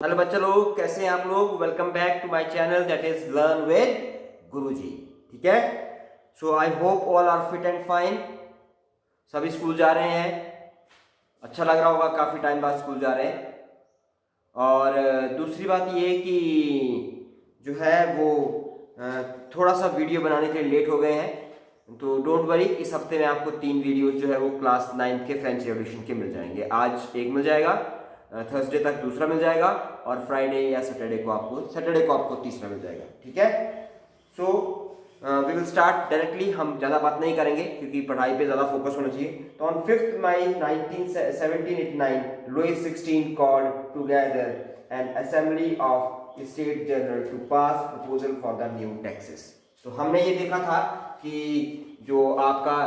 Hello बच्चे लोग, कैसे हैं आप लोग। Welcome back to my channel that is learn with Guruji. ठीक है, so I hope all are fit and fine. सभी स्कूल जा रहे हैं, अच्छा लग रहा होगा, काफ़ी टाइम बाद स्कूल जा रहे हैं। और दूसरी बात ये कि जो है वो थोड़ा सा वीडियो बनाने के लिए लेट हो गए हैं, तो डोंट वरी, इस हफ्ते में आपको 3 वीडियोस जो है वो क्लास 9 के फ्रेंच रेवोल्यूशन के मिल जाएंगे। आज एक मिल जाएगा, थर्सडे तक दूसरा मिल जाएगा, और फ्राइडे या सैटरडे को आपको तीसरा मिल जाएगा। ठीक है, so we will start directly. हम ज़्यादा बात नहीं करेंगे क्योंकि पढ़ाई पे ज़्यादा फोकस होना चाहिए। तो on 5 May 1789 Louis 16 called together an assembly of state general to pass proposal for the new taxes. तो हमने ये देखा था कि जो आपका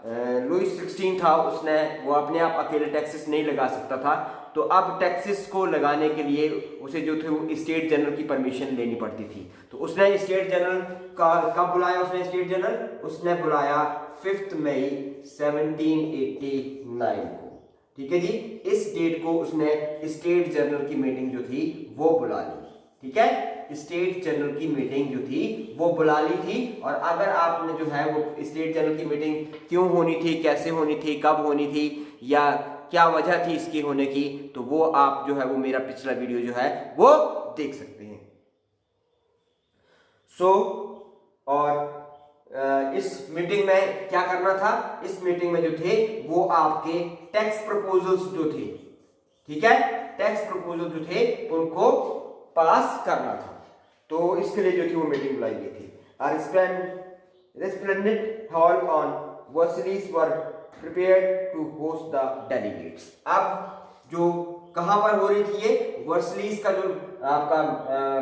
लुईस 16 था, उसने वो अपने आप अकेले टैक्सेस नहीं लगा सकता था, तो अब टैक्सेस को लगाने के लिए उसे जो थे वो स्टेट जनरल की परमिशन लेनी पड़ती थी। तो उसने स्टेट जनरल का कब बुलाया, उसने बुलाया 5 मई 1789 को। ठीक है जी, इस डेट को उसने स्टेट जनरल की मीटिंग जो थी वो बुला ली। ठीक है, स्टेट जनरल की मीटिंग जो थी वो बुला ली थी। और अगर आपने जो है वो स्टेट जनरल की मीटिंग क्यों होनी थी, कैसे होनी थी, कब होनी थी, या क्या वजह थी इसकी होने की, तो वो आप जो है वो मेरा पिछला वीडियो जो है वो देख सकते हैं। और इस मीटिंग में क्या करना था, इस मीटिंग में जो थे वो आपके टैक्स प्रपोजल्स जो थे, ठीक है, टैक्स प्रपोजल जो थे उनको पास करना था। तो इसके लिए जो थी वो मीटिंग बुलाई गई थी। Resplendent hall on Versailles were prepared to host the delegates। अब जो कहां पर हो रही थी, ये वर्सलीज का जो आपका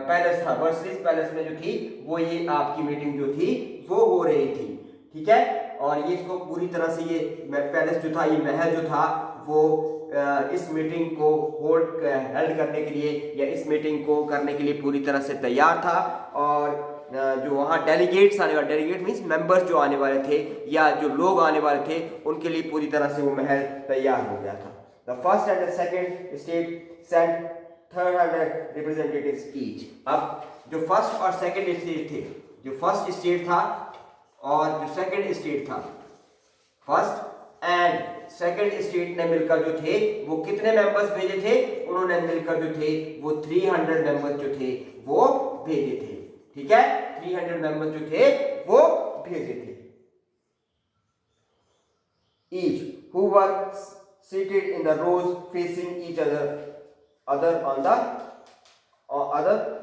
पैलेस था, वर्सलीज पैलेस में जो थी वो ये आपकी मीटिंग जो थी वो हो रही थी। ठीक है, और ये इसको पूरी तरह से, ये पैलेस जो था, ये महल जो था वो इस मीटिंग को हेल्ड करने के लिए, या इस मीटिंग को करने के लिए पूरी तरह से तैयार था। और जो वहाँ डेलीगेट्स आने वाले, डेलीगेट मीन्स मेंबर्स जो आने वाले थे या जो लोग आने वाले थे, उनके लिए पूरी तरह से वो महल तैयार हो गया था। The first and the second state sent 300 representatives each. अब जो फर्स्ट और सेकंड स्टेट थे, जो फर्स्ट स्टेट था और जो सेकंड स्टेट था, फर्स्ट एंड सेकंड स्टेट ने मिलकर जो थे वो कितने मेंबर्स भेजे थे, उन्होंने मिलकर जो थे वो 300 मेंबर्स जो थे वो भेजे थे। ठीक है, 300 मेंबर्स जो थे वो भेजे थे। Each who were seated in the rows facing each other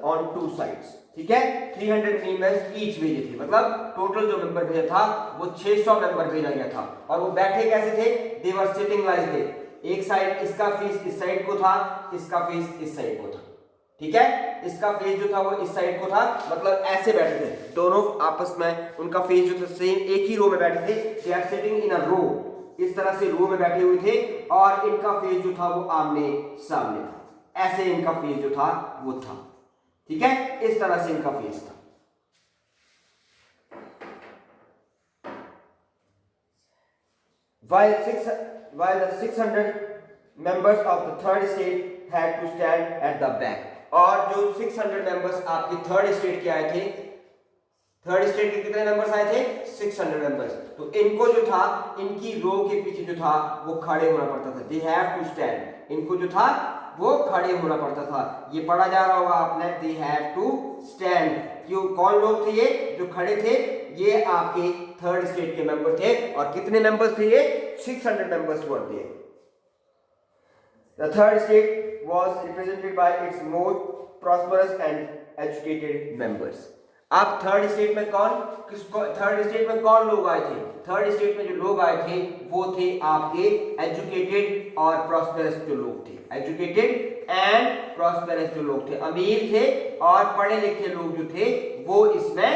on two sides। ठीक है, 300 मेंबर्स ईच भेजे थे, मतलब टोटल जो मेंबर भेजा था वो 600 मेंबर भेजा गया था। और वो बैठे कैसे थे, they were sitting like this. एक साइड, इसका फेस इस साइड को था, इसका फेस इस साइड को था। ठीक है, इसका फेस जो था वो इस साइड को था, मतलब ऐसे बैठे थे दोनों आपस में, उनका फेस जो था सेम एक ही रो में बैठे थे। दे आर सिटिंग इन अ रो, इस तरह से रो में बैठे हुए थे, और इनका फेस जो था वो आमने सामने था, ऐसे इनका फेस जो था वो था। ठीक है, इस तरह से इनका फेस था। While the 600 members of the third state had to stand at the back। और जो 600 मेंबर्स आपके थर्ड स्टेट के आए थे, थर्ड स्टेट के कितने मेंबर्स आए थे, 600 मेंबर्स, तो इनको जो था इनकी रो के पीछे जो था वो खड़े होना पड़ता था। दे हैव टू स्टैंड, इनको जो था वो खड़े होना पड़ता था। ये पढ़ा जा रहा होगा आपने, दे हैव टू स्टैंड। क्यों, कौन लोग थे ये जो खड़े थे, ये आपके थर्ड स्टेट के मेंबर थे। और कितने मेंबर्स थे ये, 600 members were there. The third state was represented by its more prosperous and educated members। अब थर्ड स्टेट में थर्ड स्टेट में कौन लोग आए थे, थर्ड स्टेट में जो लोग आए थे वो थे आपके एजुकेटेड और प्रॉस्पेरस जो लोग थे, एजुकेटेड एंड प्रॉस्पेरस जो लोग थे, अमीर थे और पढ़े लिखे लोग जो थे वो इसमें,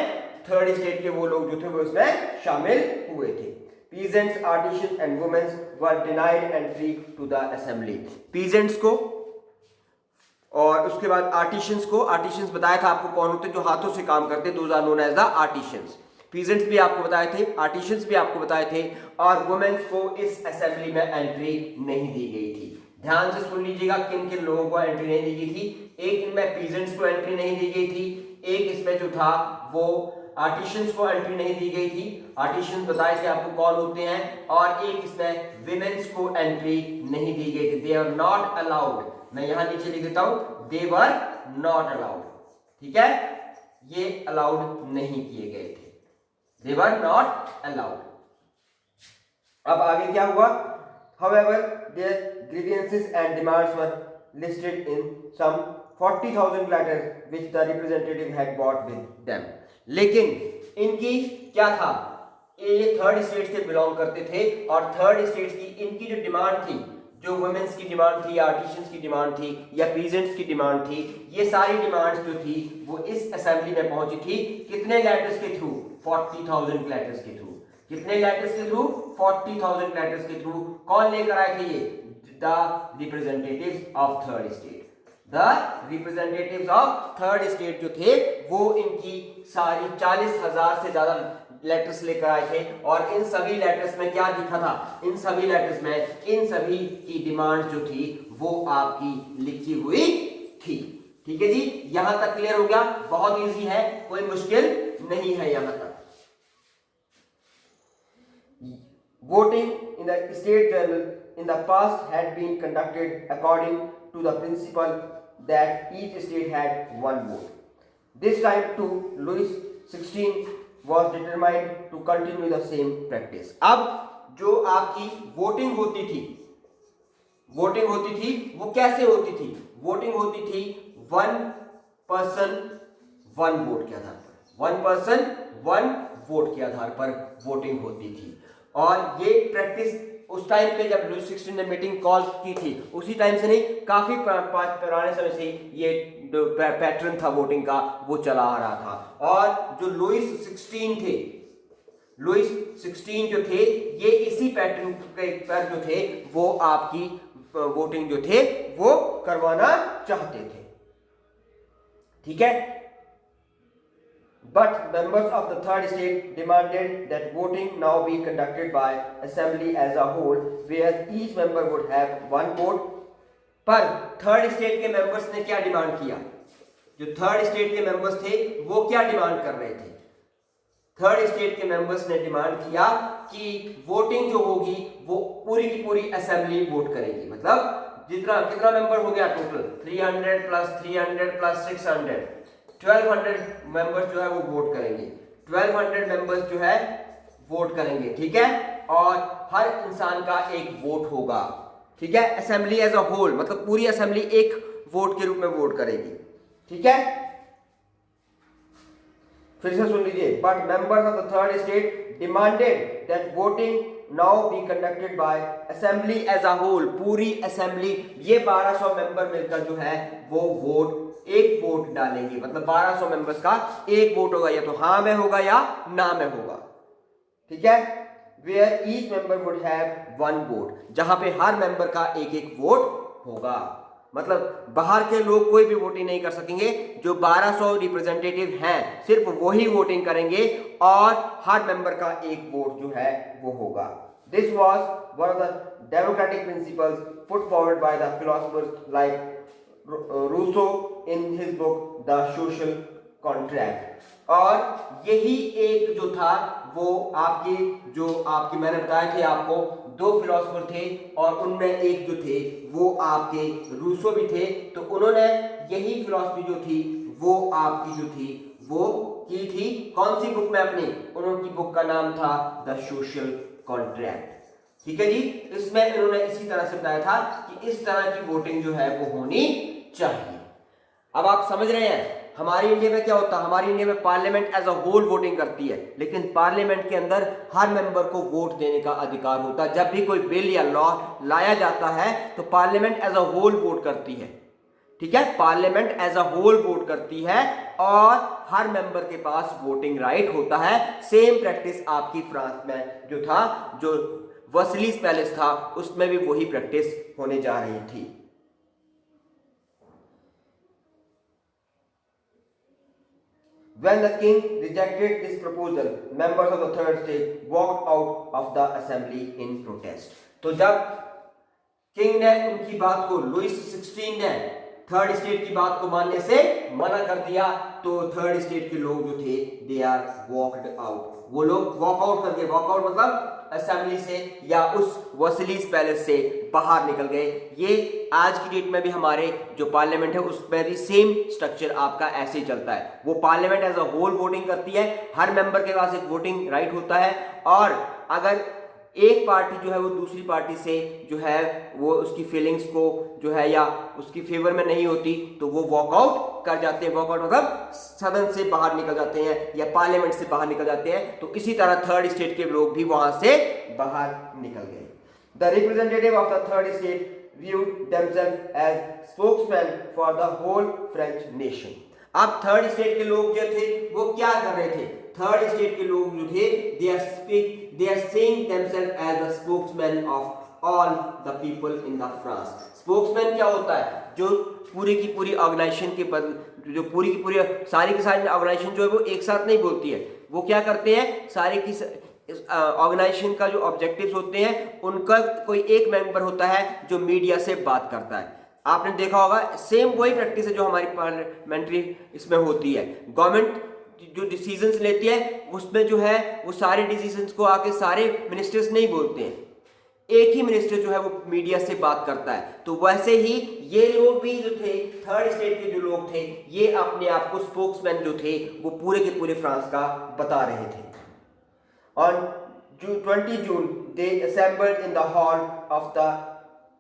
थर्ड स्टेट के वो लोग जो थे वो इसमें शामिल हुए थे। Peasants, artisans and women were denied entry to the assembly। Peasants को और उसके बाद आर्टिशियंस को, आर्टिशियंस बताया था आपको कौन होते, जो हाथों से काम करते, those are known as the artisans. Peasants भी आपको बताए थे, आर्टिशियंस भी आपको बताए थे, और वुमेन्स को इस असेंबली में एंट्री नहीं दी गई थी। ध्यान से सुन लीजिएगा किन किन लोगों को एंट्री नहीं दी गई थी। एक इनमें पीजेंट्स को एंट्री नहीं दी गई थी, एक इसमें जो था वो आर्टिशियंस को एंट्री नहीं दी गई थी, आर्टिशियंस बताए थे आपको कौन होते हैं, और एक इसमें विमेन्स को एंट्री नहीं दी गई थी। दे आर नॉट अलाउड, मैं यहां नीचे लिख देता हूं, दे वर नॉट अलाउड, ठीक है, ये अलाउड नहीं किए गए थे, दे वर नॉट अलाउड। अब आगे क्या हुआ? However, their grievances and demands were listed in some 40,000 letters which the representative had brought with them. लेकिन इनकी क्या था, ये थर्ड स्टेट से बिलोंग करते थे और थर्ड स्टेट की इनकी जो डिमांड थी, जो वुमेन्स की डिमांड थी, आर्टिशियंस की डिमांड थी या पीजेंट्स की डिमांड थी, ये सारी डिमांड्स जो थी वो इस असेंबली में पहुंची थी कितने लेटर्स के थ्रू? 40,000 लेटर्स के थ्रू। कितने लेटर्स के थ्रू? 40,000 लेटर्स के थ्रू। कौन लेकर आए थे ये? The representatives of third state. The representatives of third state जो थे वो इनकी सारी 40,000 से ज्यादा लेटर्स लेकर आए थे और इन सभी लेटर्स में क्या लिखा था? इन सभी लेटर्स में इन सभी की डिमांड जो थी वो आपकी लिखी हुई थी। ठीक है जी, यहां तक क्लियर हो गया? बहुत इजी है, कोई मुश्किल नहीं है यहां तक। Voting in the state journal in the past had been conducted according to the principle that each state had one vote. This time too, Louis XVI was determined to continue the same practice. अब जो आपकी voting होती थी वो कैसे होती थी? Voting होती थी 1 पर्सन 1 वोट के आधार पर, 1 पर्सन 1 वोट के आधार पर वोटिंग होती थी। और ये प्रैक्टिस उस टाइम पे जब लुईस 16 ने मीटिंग कॉल की थी उसी टाइम से नहीं, काफी पुराने समय से ये पैटर्न था वोटिंग का वो चला आ रहा था। और जो लुईस 16 थे, लुईस 16 जो थे ये इसी पैटर्न पर जो थे वो आपकी वोटिंग जो थे वो करवाना चाहते थे। ठीक है, but members of the third state demanded that voting now be conducted by assembly as a whole where each member would have one vote। पर थर्ड स्टेट के मेंबर्स ने क्या डिमांड किया? जो थर्ड स्टेट के मेंबर्स थे वो क्या डिमांड कर रहे थे? थर्ड स्टेट के मेंबर्स ने डिमांड किया कि वोटिंग जो होगी वो पूरी की पूरी असेंबली वोट करेगी। मतलब कितना मेंबर हो गया टोटल? 300 प्लस 300 प्लस 600, 1200 मेंबर्स जो है वो वोट करेंगे। 1200 मेंबर्स जो है वोट करेंगे, ठीक है, और हर इंसान का एक वोट होगा। ठीक है, असेंबली एज अ होल मतलब पूरी असेंबली एक वोट के रूप में वोट करेगी। ठीक है, फिर से सुन लीजिए। But members of the third state demanded that voting now be conducted by assembly as a whole. पूरी असेंबली, ये 1200 मेंबर मिलकर जो है वो एक वोट डालेंगे। मतलब 1200 मेंबर्स का एक वोट होगा, या तो हाँ में होगा या ना में होगा। ठीक है, where each member would have 1 vote, जहां पे हर मेंबर का एक एक वोट होगा। मतलब बाहर के लोग कोई भी वोटिंग नहीं कर सकेंगे, जो 1200 रिप्रेजेंटेटिव हैं सिर्फ वही वोटिंग करेंगे और हर मेंबर का एक वोट जो है वो होगा। This was one of the democratic principles put forward by the philosophers like Rousseau in his book the Social Contract. और यही एक जो था वो आपकी मैंने बताया थे आपको 2 फिलोसोफर थे और उनमें एक जो थे वो आपके रूसो भी थे। तो उन्होंने यही फिलॉसफी जो थी वो आपकी जो थी वो की थी कौन सी बुक में अपनी? उन्होंने बुक का नाम था द सोशल कॉन्ट्रैक्ट। ठीक है जी, इसमें इन्होंने इसी तरह से बताया था कि इस तरह की वोटिंग जो है वो होनी चाहिए। अब आप समझ रहे हैं हमारी इंडिया में क्या होता है? हमारी इंडिया में parliament as a whole voting करती है, लेकिन पार्लियामेंट के अंदर हर मेंबर को वोट देने का अधिकार होता है। जब भी कोई बिल या लॉ लाया जाता है तो parliament as a whole vote करती है। ठीक है, parliament as a whole vote करती है और हर मेंबर के पास वोटिंग राइट होता है। सेम प्रैक्टिस आपकी फ्रांस में जो था, जो वर्सलीज पैलेस था, उसमें भी वही प्रैक्टिस होने जा रही थी। When the king rejected this proposal, members of the third state walked out of the assembly in protest. तो जब किंग ने उनकी बात को, लुइस 16 ने थर्ड स्टेट की बात को मानने से मना कर दिया, तो थर्ड स्टेट के लोग जो थे दे आर वॉकड आउट, वो लोग वॉकआउट कर गए। वॉकआउट मतलब असेंबली से या उस वर्सलीज पैलेस से बाहर निकल गए। ये आज की डेट में भी हमारे जो पार्लियामेंट है उसमें भी सेम स्ट्रक्चर आपका ऐसे ही चलता है। वो parliament as a whole voting करती है, हर मेंबर के पास एक वोटिंग राइट होता है, और अगर एक पार्टी जो है वो दूसरी पार्टी से जो है वो उसकी फीलिंग्स को जो है या उसकी फेवर में नहीं होती तो वो वॉकआउट कर जाते हैं। वॉकआउट मतलब सदन से बाहर निकल जाते हैं या पार्लियामेंट से बाहर निकल जाते हैं। तो इसी तरह थर्ड स्टेट के लोग भी वहां से बाहर निकल गए। The representative of the third state viewed themselves as spokesmen for the whole French nation। अब थर्ड स्टेट के लोग जो थे वो क्या कर रहे थे? थर्ड स्टेट के लोग जो थे they are seeing themselves as the spokesman of all the people in the France। Spokesman क्या होता है? जो पूरी की पूरी ऑर्गेनाइजेशन के जो पूरी की पूरी सारी की सारी ऑर्गेनाइजेशन जो है वो एक साथ नहीं बोलती है। वो क्या करते हैं, सारी की ऑर्गेनाइजेशन का जो ऑब्जेक्टिव्स होते हैं उनका कोई एक मेंबर होता है जो मीडिया से बात करता है। आपने देखा होगा सेम वही प्रैक्टिस है जो हमारी पार्लियामेंट्री इसमें होती है। गवर्नमेंट जो डिसीजंस लेती है उसमें जो है वो सारे डिसीजंस को आके सारे मिनिस्टर्स नहीं बोलते हैं, एक ही मिनिस्टर जो है वो मीडिया से बात करता है। तो वैसे ही ये लोग भी जो थे थर्ड स्टेट के जो लोग थे ये अपने आप को स्पोक्समैन जो थे वो पूरे के पूरे फ्रांस का बता रहे थे। On 20 June, they assembled in the hall of the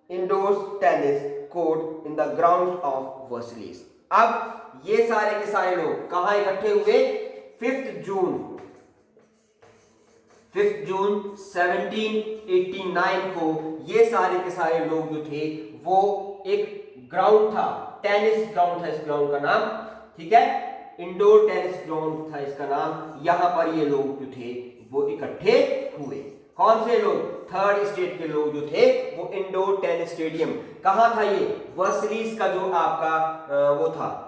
indoor tennis court in the grounds of Versailles। अब ये सारे के सारे लोग कहाँ इकट्ठे हुए? 5 जून 1789 को ये सारे के सारे लोग जो थे वो एक ग्राउंड था, टेनिस ग्राउंड था इस ग्राउंड का नाम, ठीक है, इंडोर टेनिस ग्राउंड था इसका नाम। यहां पर ये लोग जो थे वो इकट्ठे हुए। कौन से लोग? थर्ड स्टेट के लोग जो थे वो इंडोर टेनिस स्टेडियम कहां था? ये वर्सलीज का जो आपका वो था,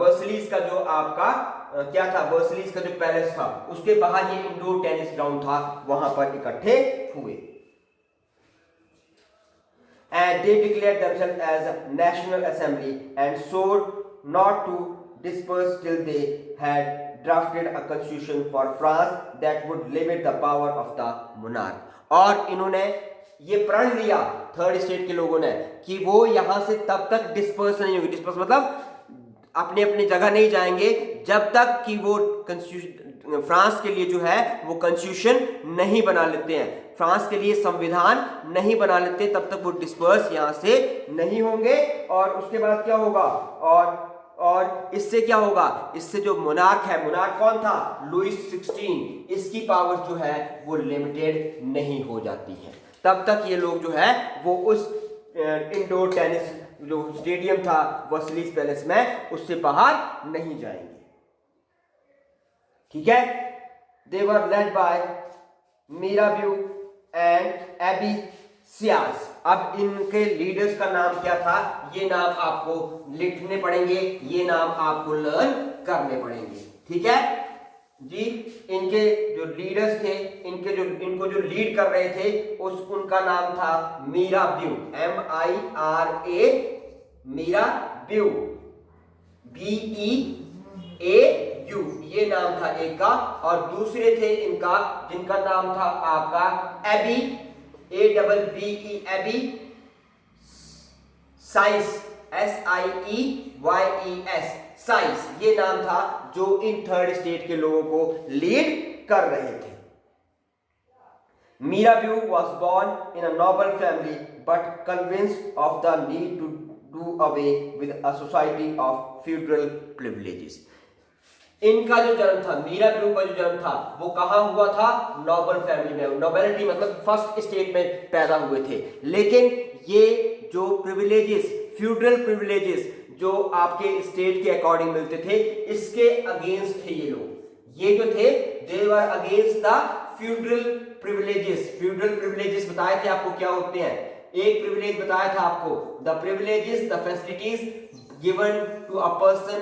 वर्सलीज का जो आपका क्या था, वर्सलीज का जो पैलेस था उसके बाहर ये इंडोर टेनिस ग्राउंड था, वहां पर इकट्ठे हुए। And they declared themselves as a national assembly and swore not to disperse till they had drafted a constitution for France that would limit the power of the monarch। और इन्होंने ये प्रण लिया थर्ड स्टेट के लोगों ने कि वो यहां से तब तक डिस्पर्स नहीं होगी। डिस्पर्स मतलब अपने अपने जगह नहीं जाएंगे जब तक कि वो कॉन्स्टिट्यूशन फ्रांस के लिए जो है वो कॉन्स्टिट्यूशन नहीं बना लेते हैं, फ्रांस के लिए संविधान नहीं बना लेते, तब तक वो डिस्पर्स यहां से नहीं होंगे। और उसके बाद क्या होगा? और इससे क्या होगा? इससे जो मोनार्क है, मोनार्क कौन था? लुइस 16, इसकी पावर जो है वो लिमिटेड नहीं हो जाती है। तब तक ये लोग जो है वो उस इंडोर टेनिस जो स्टेडियम था वर्सलीज पैलेस में उससे बाहर नहीं जाएंगे, ठीक है। They were led by Mirabeau and Abbe Sieyes. अब इनके लीडर्स का नाम क्या था? ये नाम आपको लिखने पड़ेंगे, ये नाम आपको लर्न करने पड़ेंगे, ठीक है जी। इनके जो लीडर्स थे, इनको जो लीड कर रहे थे उनका नाम था मीराब्यू, MIRA, मीराब्यू, BEAU, ये नाम था एक का। और दूसरे थे इनका जिनका नाम था आपका एबी, ABBE, एबी साइस, SIEYES, साइस, ये नाम था जो इन थर्ड स्टेट के लोगों को लीड कर रहे थे। Mirabeau was born in a noble family but convinced of the need to do away with a society of feudal privileges। इनका जो जन्म था, मीराब्यू का जो जन्म था वो कहां हुआ था? नोबल फैमिली में। नोबेलिटी मतलब फर्स्ट स्टेट में पैदा हुए थे, लेकिन ये जो प्रिविलेजेस, फ्यूडल प्रिविलेजेस जो आपके स्टेट के अकॉर्डिंग मिलते थे, इसके अगेंस्ट थे ये लोग। ये जो थे they were against the feudal privileges. Feudal privileges बताए थे आपको क्या होते हैं। एक प्रिविलेज बताया था आपको, the privileges, the facilities given to a person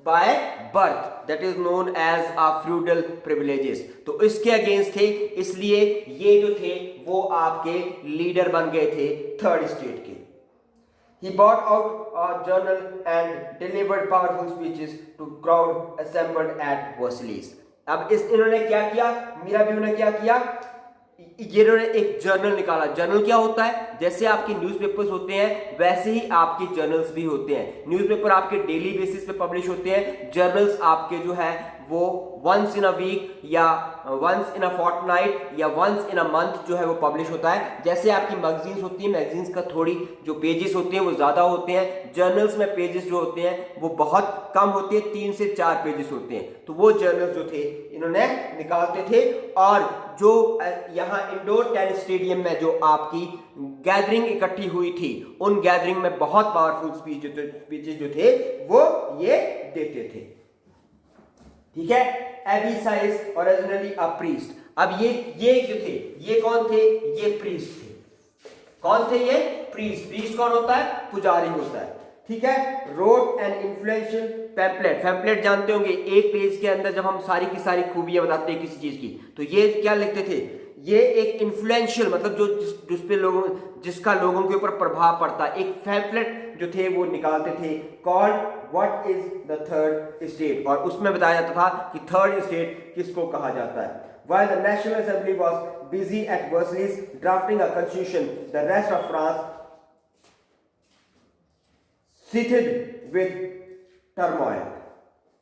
by birth, that is known as a feudal privileges. तो इसके अगेंस्ट थे, इसलिए ये जो थे वो आपके लीडर बन गए थे थर्ड स्टेट के। He brought out a journal and delivered powerful speeches to crowd assembled at Versailles. अब इस इन्होंने क्या किया, मीराबेगम ने क्या किया, ये इन्होंने एक जर्नल निकाला। जर्नल क्या होता है, जैसे आपके न्यूज़पेपर्स होते हैं वैसे ही आपके जर्नल्स भी होते हैं। न्यूज़पेपर आपके डेली बेसिस पे पब्लिश होते हैं, जर्नल्स आपके जो है वो वंस इन अ वीक या वंस इन अ फोर्टनाइट या वंस इन अ मंथ जो है वो पब्लिश होता है। जैसे आपकी मैगजीन्स होती हैं, मैगजीन्स का थोड़ी जो पेजेस होते हैं वो ज़्यादा होते हैं, जर्नल्स में पेजेस जो होते हैं वो बहुत कम होते हैं, 3 से 4 पेजेस होते हैं। तो वो जर्नल्स जो थे इन्होंने निकालते थे, और जो यहाँ इंडोर टेनिस स्टेडियम में जो आपकी गैदरिंग इकट्ठी हुई थी, उन गैदरिंग में बहुत पावरफुल स्पीचेस जो थे वो ये देते थे। ठीक है, एबिसाइस ओरिजिनली अ प्रीस्ट। अब ये जो थे ये कौन थे, ये प्रीस्ट थे। कौन थे ये, प्रीस्ट। प्रीस्ट कौन होता है, पुजारी होता है। ठीक है, wrote an influential pamphlet. Pamphlet जानते होंगे, एक पेज के अंदर जब हम सारी की सारी खूबियां बताते हैं किसी चीज की, तो ये क्या लिखते थे, ये एक इन्फ्लुएंशियल मतलब जो जिस पे लोगों जिसका लोगों के ऊपर प्रभाव पड़ता है, एक पैम्पलेट जो थे वो निकालते थे, called what is the third state. और उसमें बताया जाता था कि थर्ड स्टेट किसको कहा जाता है। While the National Assembly was busy at Versailles drafting a constitution, the rest of France seated with turmoil.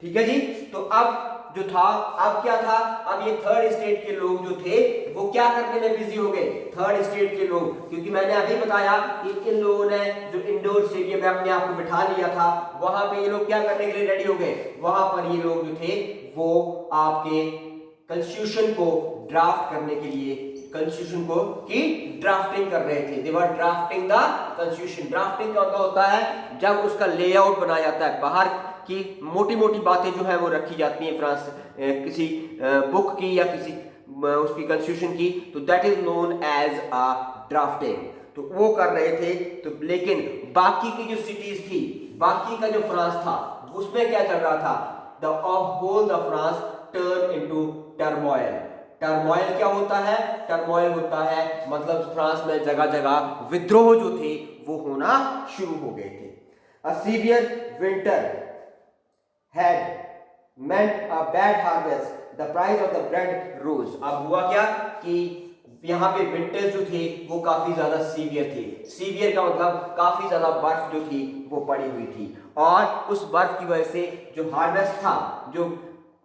ठीक है जी, तो अब जो था, अब क्या था, अब ये थर्ड स्टेट के लोग जो थे वो क्या करने में बिजी हो गए, थर्ड स्टेट के लोग, क्योंकि मैंने अभी बताया कि इन लोगों ने जो इंडोर स्टेडियम में अपने आप को बिठा लिया था, वहां पे ये लोग क्या करने के लिए रेडी हो गए, वहां पर ये लोग जो थे वो आपके कॉन्स्टिट्यूशन को ड्राफ्ट करने के लिए, कॉन्स्टिट्यूशन को की ड्राफ्टिंग कर रहे थे। They were drafting the constitution. Drafting का मतलब होता है जब उसका लेआउट बनाया जाता है, बाहर की मोटी मोटी बातें जो है वो रखी जाती हैं फ्रांस किसी बुक की या किसी उसकी कॉन्स्टिट्यूशन की, तो that is known as a drafting. तो वो कर रहे थे। तो लेकिन बाकी की जो सिटीज थी, बाकी का जो फ्रांस था, उसमें क्या चल रहा था, the whole the France turn into turmoil. Turmoil क्या होता है, टर्मोइल होता है मतलब फ्रांस में जगह जगह विद्रोह जो थे वो होना शुरू हो गए थे। A severe winter had meant a bad harvest. The price of the bread rose. अब हुआ क्या कि यहाँ पे विंटर्स जो थे वो काफी ज्यादा सीवियर थे। सीवियर का मतलब काफी ज्यादा बर्फ जो थी वो पड़ी हुई थी, और उस बर्फ की वजह से जो हार्वेस्ट था, जो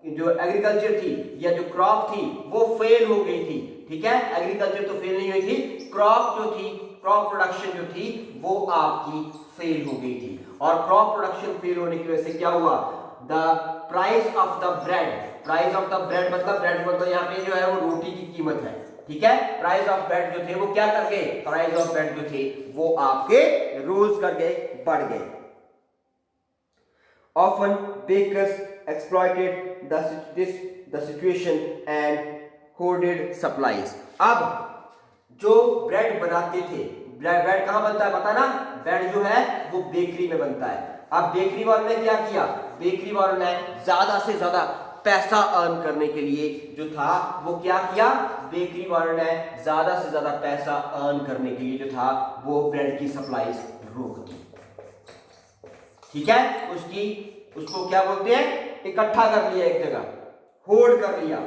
एग्रीकल्चर थी या जो क्रॉप थी वो फेल हो गई थी। ठीक है, एग्रीकल्चर तो फेल नहीं हुई थी, क्रॉप जो थी, क्रॉप प्रोडक्शन जो थी वो आपकी फेल हो गई थी। और क्रॉप प्रोडक्शन फेल होने की वजह से क्या हुआ, the price of the bread, price of the bread मतलब ब्रेड मतलब यहाँ पे जो है वो रोटी की कीमत है। ठीक है, प्राइस ऑफ ब्रेड जो थे वो क्या कर गए, प्राइस ऑफ ब्रेड जो थे वो आपके रोज कर गए, बढ़ गए। Often bakers exploited the situation and hoarded supplies. अब जो ब्रेड बनाते थे, ब्रेड कहां बनता है पता ना, ब्रेड जो है वो बेकरी में बनता है। अब बेकरी वालों ने क्या किया, बेकरी वालों ने ज्यादा से ज्यादा पैसा अर्न करने के लिए जो था वो क्या किया, बेकरी वालों ने ज्यादा से ज्यादा पैसा अर्न करने के लिए जो था वो ब्रेड की सप्लाई रोक दी। ठीक है, उसको क्या बोलते हैं, इकट्ठा कर लिया एक जगह, होर्ड कर लिया।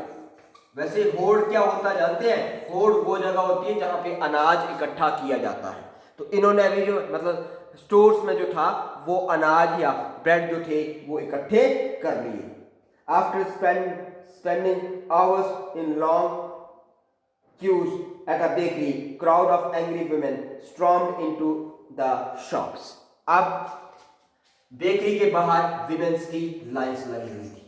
वैसे होर्ड क्या होता है जानते हैं, होर्ड वो जगह होती है जहां पे अनाज इकट्ठा किया जाता है। तो इन्होंने अभी जो मतलब स्टोर्स में जो था वो अनाज या ब्रेड जो थे वो इकट्ठे कर लिए। After spending hours in long queues at a bakery, crowd of angry women stormed into the shops. अब बेकरी के बाहर विमेन्स की लाइन्स लगी हुई थी।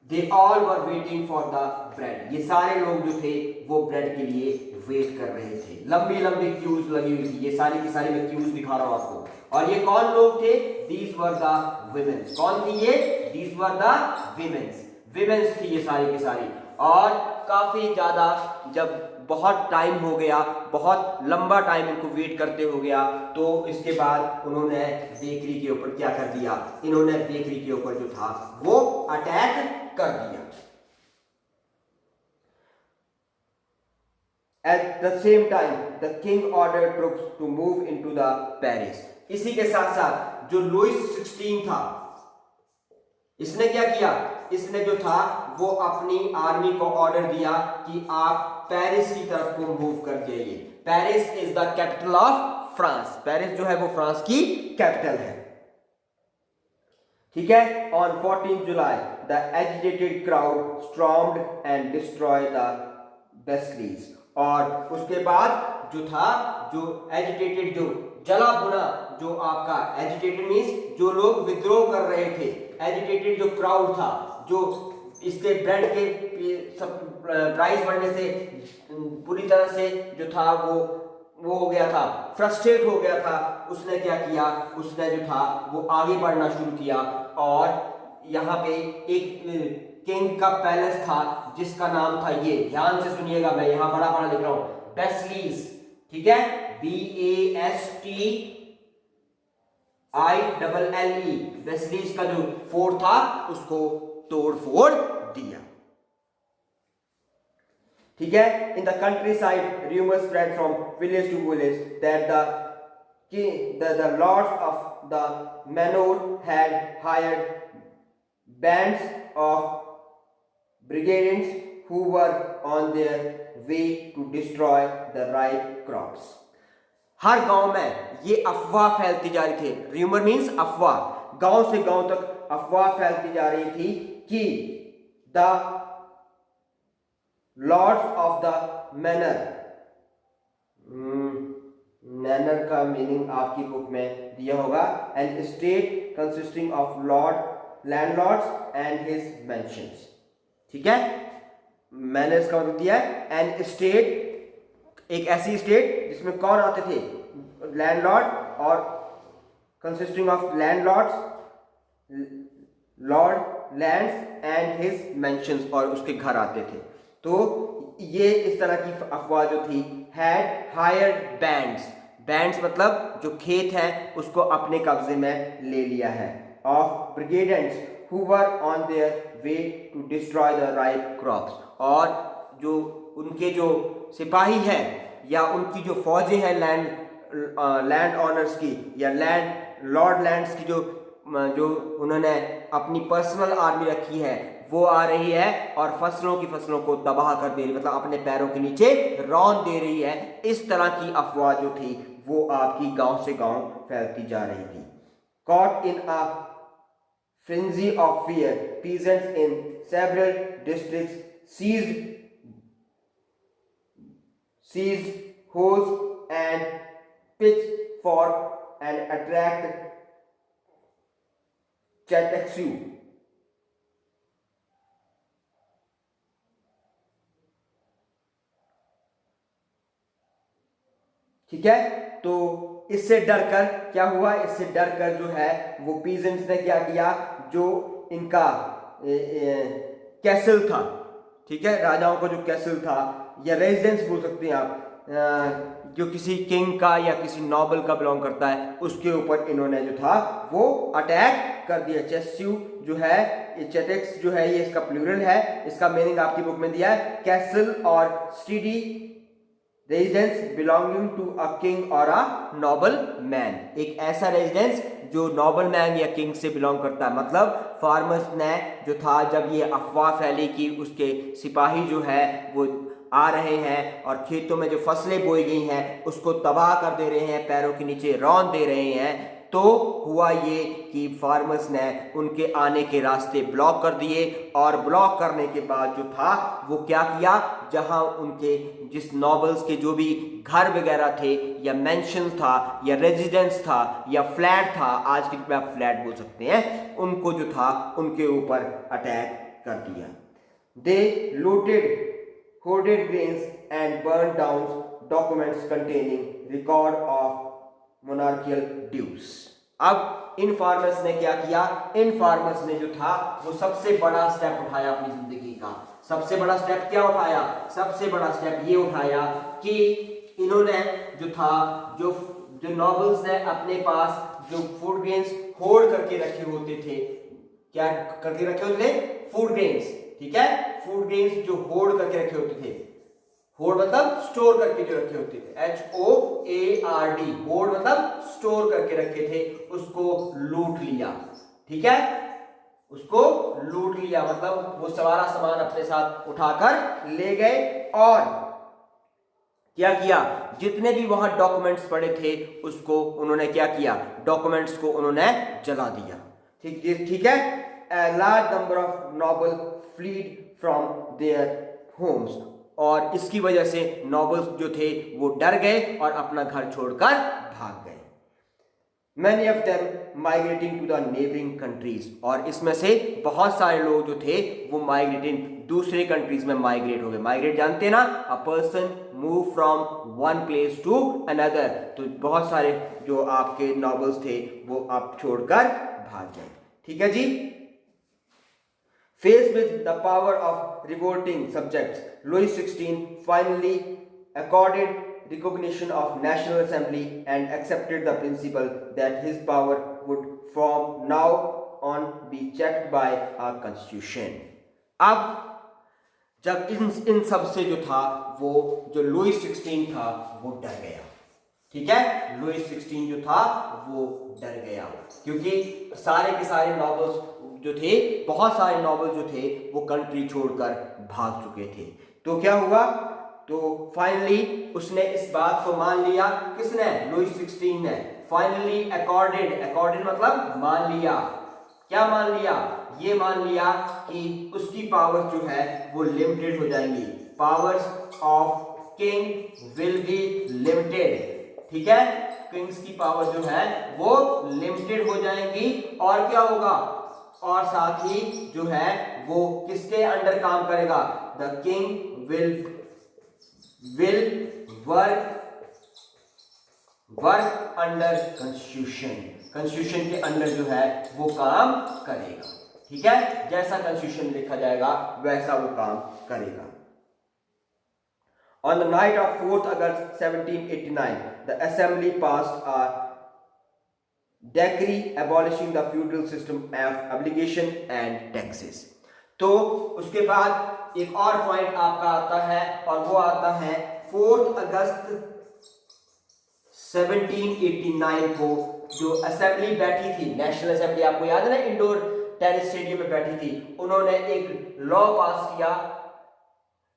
They all were waiting for the bread. ये सारे लोग जो थे वो ब्रेड के लिए वेट कर रहे थे। लंबी लंबी क्यूज लगी हुई थी, ये सारी की सारी मैं क्यूज दिखा रहा हूं आपको। और ये कौन लोग थे, These were the women. कौन थी ये, These were the women. Women's थी ये सारी की सारी। और काफी ज्यादा जब बहुत टाइम हो गया, बहुत लंबा टाइम इनको वेट करते हो गया, तो इसके बाद उन्होंने बेकरी के ऊपर क्या कर दिया, इन्होंने बेकरी के ऊपर जो था वो अटैक कर दिया। At the same time, the king ordered troops to move into the Paris. इसी के साथ साथ जो लुईस 16 था, इसने क्या किया, इसने जो था वो अपनी आर्मी को ऑर्डर दिया कि आप पेरिस की तरफ को मूव कर जाइए। Paris is the capital of France, Paris जो है वो फ्रांस की कैपिटल है, ठीक है। On 14 July the agitated crowd stormed and destroy the Bastille, और उसके बाद जो था, जो एजिटेटेड, जो जला भुना, जो आपका एजिटेटेड मीन्स जो लोग विद्रोह कर रहे थे, एजिटेटेड जो क्राउड था, जो इसके ब्रेड के सब प्राइस बढ़ने से पूरी तरह से जो था वो हो गया था, फ्रस्ट्रेट हो गया था, उसने क्या किया, उसने जो था वो आगे बढ़ना शुरू किया। और यहाँ पे एक किंग का पैलेस था जिसका नाम था, ये ध्यान से सुनिएगा, मैं यहाँ बड़ा बड़ा लिख रहा हूं, बेस्टलीज, ठीक है, BASTILLE, बेस्टलीज का जो फोर्ट था उसको तोड़ फोड़ दिया, ठीक है। In the countryside rumours spread from village to village that the lords of the manor had hired bands of brigands who were on their way to destroy the ripe crops. हर गांव में ये अफवाह फैलती जा रही थी, rumour means अफवाह, गांव से गांव तक अफवाह फैलती जा रही थी कि the lords of the manor, manor का मीनिंग आपकी बुक में दिया होगा, an estate consisting of landlords and his mansions, ठीक है। मैनर्स का मतलब दिया है, एन स्टेट, एक ऐसी स्टेट जिसमें कौन आते थे, लैंडलॉर्ड, और consisting of landlords, Lord lands and his mentions, और उसके घर आते थे। तो ये इस तरह की अफवाह जो थी, हैड हायर्ड बैंड्स मतलब जो खेत है उसको अपने कब्जे में ले लिया है, of brigands who were on their way to destroy the ripe crops, और जो उनके जो सिपाही हैं या उनकी जो फौजें हैं लैंड ऑनर्स की या लॉर्ड लैंड्स की, जो उन्होंने अपनी पर्सनल आर्मी रखी है, वो आ रही है और फसलों को तबाह कर दे रही, मतलब अपने पैरों के नीचे रौंद दे रही है। इस तरह की अफवाह जो थी वो आपकी गांव से गांव फैलती जा रही थी। Caught in a frenzy of fear, peasants in several districts seized hoes and pitchfork and attacked Chataxu. ठीक है, तो इससे डरकर क्या हुआ, इससे डरकर जो है वो पीजेंट्स ने क्या किया, जो इनका कैसल था, ठीक है, राजाओं का जो कैसल था या रेजिडेंस बोल सकते हैं आप, जो किसी किंग का या किसी नॉबल का बिलोंग करता है, उसके ऊपर इन्होंने जो था वो अटैक कर दिया। चेस्यू जो है, चेटेक्स जो है ये इसका प्लूरल है, इसका मीनिंग आपकी बुक में दिया है, कैसल और stately residence belonging to a king और अ नॉबल मैन, एक ऐसा रेजिडेंस जो नॉबल मैन या किंग से बिलोंग करता है। मतलब फार्मर्स ने जो था, जब ये अफवाह फैली कि उसके सिपाही जो है वो आ रहे हैं और खेतों में जो फसलें बोई गई हैं उसको तबाह कर दे रहे हैं, पैरों के नीचे रौंद दे रहे हैं, तो हुआ ये कि फार्मर्स ने उनके आने के रास्ते ब्लॉक कर दिए, और ब्लॉक करने के बाद जो था वो क्या किया, जहां उनके जिस नॉबल्स के जो भी घर वगैरह थे या मेंशन था या रेजिडेंस था या फ्लैट था, आज की पे आप फ्लैट बोल सकते हैं, उनको जो था उनके ऊपर अटैक कर दिया। दे looted hoarded grains and burned down documents containing record of monarchical dues. अब इन फार्मर्स ने क्या किया, इन फार्मर्स ने जो था वो सबसे बड़ा स्टेप उठाया अपनी जिंदगी का। सबसे बड़ा स्टेप क्या उठाया, सबसे बड़ा स्टेप ये उठाया कि इन्होंने जो था, जो नॉबल्स ने अपने पास जो फूड ग्रेन्स होल्ड करके रखे होते थे, क्या करके रखे होते थे, फूड ग्रेन्स, ठीक है, फूड ग्रेन्स जो होल्ड करके रखे होते थे, होड़ मतलब स्टोर करके जो रखे होते थे, HOARD, होड़ मतलब स्टोर करके रखे थे, उसको लूट लिया। ठीक है, उसको लूट लिया मतलब वो सारा सामान अपने साथ उठाकर ले गए और क्या किया, जितने भी वहां डॉक्यूमेंट्स पड़े थे उसको उन्होंने क्या किया, डॉक्यूमेंट्स को उन्होंने जला दिया। ठीक है। A large number of nobles fled from their homes, और इसकी वजह से नॉबल्स जो थे वो डर गए और अपना घर छोड़कर भाग गए। Many of them migrating to the neighboring countries, और इसमें से बहुत सारे लोग जो थे वो माइग्रेटिंग दूसरे कंट्रीज में माइग्रेट हो गए। माइग्रेट जानते हैं ना, a person move from one place to another, तो बहुत सारे जो आपके नॉबल्स थे वो आप छोड़कर भाग गए। ठीक है जी। Faced with the power of revolting subjects, Louis XVI finally accorded recognition of National Assembly and accepted the principle that his power would from now on be checked by a constitution. अब जब इन सब से जो था वो जो Louis 16 था वो डर गया। ठीक है, लुई 16 जो था वो डर गया क्योंकि सारे के सारे नॉवेल्स जो थे, बहुत सारे नॉवेल जो थे वो कंट्री छोड़कर भाग चुके थे। तो क्या हुआ, तो फाइनली उसने इस बात को मान लिया, किसने, लुई 16 ने। फाइनली अकॉर्डेड मतलब मान लिया। क्या मान लिया, ये मान लिया कि उसकी पावर्स जो है वो लिमिटेड हो जाएंगी। Powers of king will be limited. ठीक है, किंग्स की पावर जो है वो लिमिटेड हो जाएंगी। और क्या होगा, और साथ ही जो है वो किसके अंडर काम करेगा, the king will work under constitution के अंडर जो है वो काम करेगा। ठीक है, जैसा कॉन्स्टिट्यूशन लिखा जाएगा वैसा वो काम करेगा। On the night of 4th August 1789, the Assembly passed a decree abolishing the feudal system of obligation and taxes. तो उसके बाद एक और पॉइंट आपका आता है और वो आता है 4 अगस्त 1789 को जो असेंबली बैठी थी, नेशनल असेंबली, आपको याद है ना, इंडोर टेनिस स्टेडियम में बैठी थी, उन्होंने एक लॉ पास किया,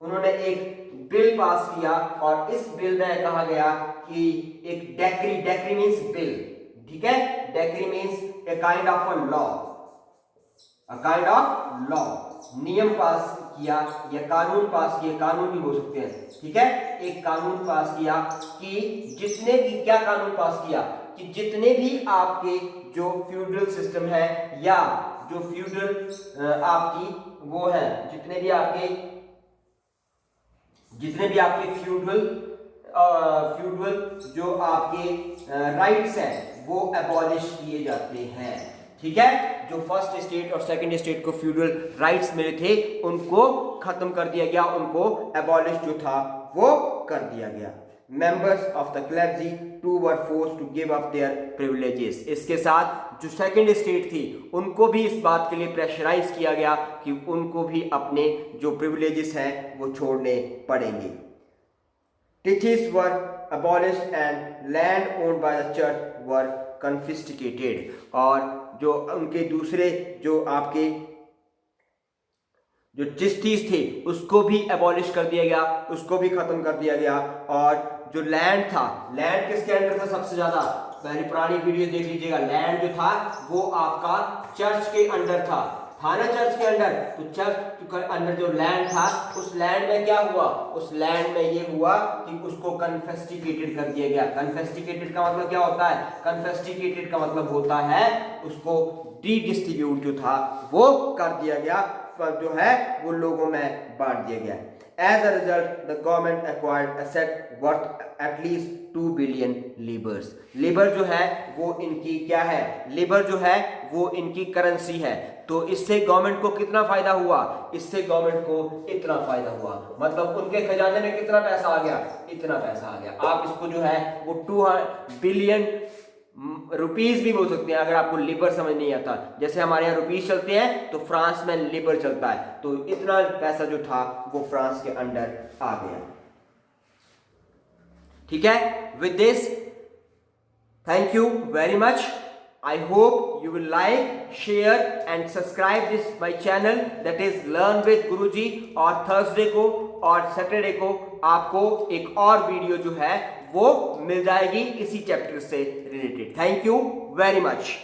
उन्होंने एक बिल पास किया और इस बिल में कहा गया कि एक डेक्री मींस बिल। ठीक है, decree means a kind of a law, नियम पास किया या कानून पास किया, कानून भी बोल सकते हैं। ठीक है, एक कानून पास किया कि जितने भी, क्या कानून पास किया कि जितने भी आपके जो फ्यूडल सिस्टम है या जो फ्यूडल आपकी वो है, जितने भी आपके फ्यूडल जो आपके राइट्स हैं वो एबॉलिश किए जाते हैं। ठीक है, जो फर्स्ट स्टेट और सेकंड स्टेट को फ्यूडल राइट्स मिले थे उनको खत्म कर दिया गया, उनको एबॉलिश जो था वो कर दिया गया। Members of the clergy too were forced to give up their privileges. इसके साथ जो सेकंड स्टेट थी उनको भी इस बात के लिए प्रेशराइज किया गया कि उनको भी अपने जो प्रिविलेजेस हैं वो छोड़ने पड़ेंगे। Tithes were abolished and land owned by the church were confiscated, और जो उनके दूसरे जो आपके जो चिश्तीस थे उसको भी एबॉलिश कर दिया गया, उसको भी खत्म कर दिया गया। और जो लैंड था, लैंड किसके अंडर था सबसे ज्यादा, पहले पुरानी वीडियो देख लीजिएगा, लैंड जो था वो आपका चर्च के अंडर था ना, चर्च के अंडर। तो चर्च के अंडर जो लैंड था उस लैंड में क्या हुआ, उस लैंड में ये हुआ कि उसको कन्फेस्टिकेटेड कर दिया गया। कन्फेस्टिकेटेड का मतलब क्या होता है, कन्फेस्टिकेटेड का मतलब होता है उसको रीडिस्ट्रीब्यूट जो था वो कर दिया गया, जो है वो लोगों में बांट दिया गया। As a result, the government acquired asset worth at least 2 billion livres. Libre जो है वो इनकी क्या है, लिबर जो है वो इनकी करेंसी है। तो इससे गवर्नमेंट को कितना फायदा हुआ, इससे गवर्नमेंट को इतना फायदा हुआ, मतलब उनके खजाने में कितना पैसा आ गया, इतना पैसा आ गया। आप इसको जो है वो 2 बिलियन रुपीस भी बोल सकते हैं अगर आपको लिबर समझ नहीं आता। जैसे हमारे यहाँ रुपीस चलते हैं तो फ्रांस में लिबर चलता है, तो इतना पैसा जो था वो फ्रांस के अंडर आ गया। ठीक है, with this thank you very much. I hope you will like, share and subscribe this my channel, that is Learn with Guruji. और थर्सडे को और सैटरडे को आपको एक और वीडियो जो है वो मिल जाएगी इसी चैप्टर से related. Thank you very much.